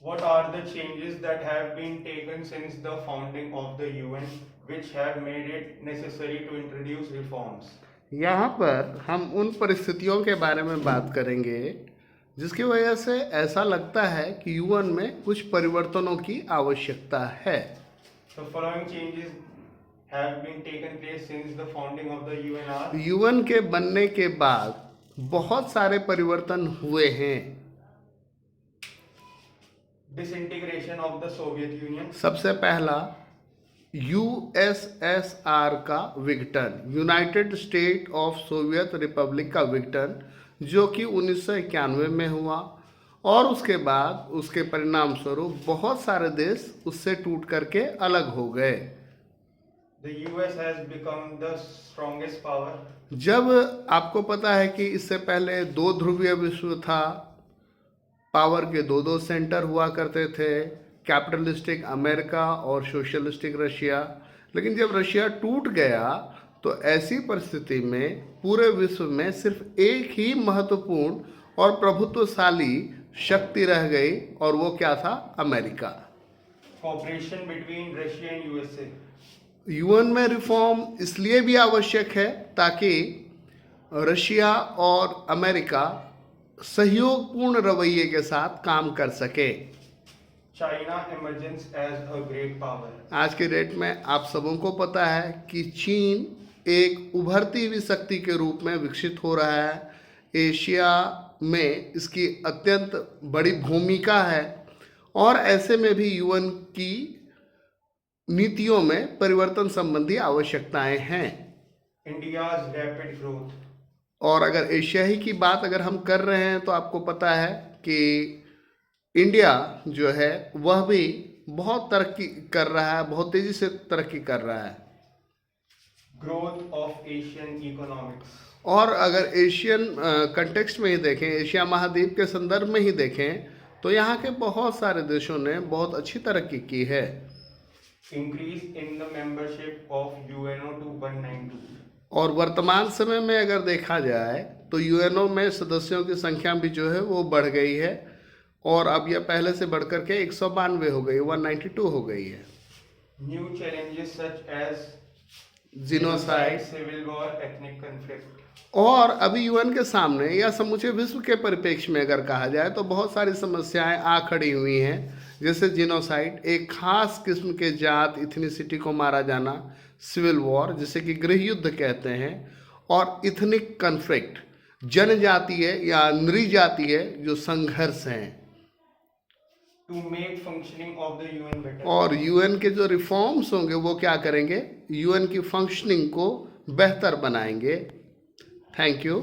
What are the changes that have been taken since the founding of the UN which have made it necessary to introduce reforms? यहाँ पर हम उन परिस्थितियों के बारे में बात करेंगे जिसकी वजह से ऐसा लगता है कि यूएन में कुछ परिवर्तनों की आवश्यकता है। The following changes have been taken place since the founding of the UN are: UN के बनने के बाद बहुत सारे परिवर्तन हुए हैं। disintegration of the Soviet Union, सबसे पहला यूएसएसआर का विघटन, United state of Soviet Republic का विघटन, जो कि 1991 में हुआ और उसके बाद उसके परिणाम स्वरूप बहुत सारे देश उससे टूट करके अलग हो गए। the US has become the strongest power. जब आपको पता है कि इससे पहले दो ध्रुवीय विश्व था, पावर के दो दो सेंटर हुआ करते थे, कैपिटलिस्टिक अमेरिका और सोशलिस्टिक रशिया, लेकिन जब रशिया टूट गया तो ऐसी परिस्थिति में पूरे विश्व में सिर्फ एक ही महत्वपूर्ण और प्रभुत्वशाली शक्ति रह गई और वो क्या था? America. Cooperation between Russia and USA. UN में रिफॉर्म इसलिए भी आवश्यक है ताकि रशिया और अमेरिका सहयोगपूर्ण रवैये के साथ काम कर सके। China emerges as a great power. आज के डेट में आप सबों को पता है कि चीन एक उभरती हुई शक्ति के रूप में विकसित हो रहा है। एशिया में इसकी अत्यंत बड़ी भूमिका है और ऐसे में भी यूएन की नीतियों में परिवर्तन संबंधी आवश्यकताएं हैं। India's rapid growth. और अगर एशिया ही की बात अगर हम कर रहे हैं तो आपको पता है कि इंडिया जो है वह भी बहुत तरक्की कर रहा है, बहुत तेजी से तरक्की कर रहा है। Growth of Asian economics. और अगर एशियन कंटेक्स्ट में ही देखें, एशिया महाद्वीप के संदर्भ में ही देखें तो यहाँ के बहुत सारे देशों ने बहुत अच्छी तरक्की की है। Increase in the membership of UNO to 192. और वर्तमान समय में अगर देखा जाए तो यूएनओ में सदस्यों की संख्या भी जो है वो बढ़ गई है और अब यह पहले से बढ़कर के 192 हो गई, 192 हो गई है। New challenges such as genocide, civil war, ethnic conflict. और अभी यूएन के सामने या समूचे विश्व के परिप्रेक्ष्य में अगर कहा जाए तो बहुत सारी समस्याएं आ खड़ी हुई हैं, जैसे जिनोसाइड, एक खास किस्म के जात इथनिसिटी को मारा जाना, सिविल वॉर जिसे कि गृह युद्ध कहते हैं, और इथनिक कन्फ्लिक्ट, जनजातीय या नृजातीय जो संघर्ष हैं। To make functioning of the UN better. और यूएन के जो रिफॉर्म्स होंगे वो क्या करेंगे? यूएन की फंक्शनिंग को बेहतर बनाएंगे। Thank you.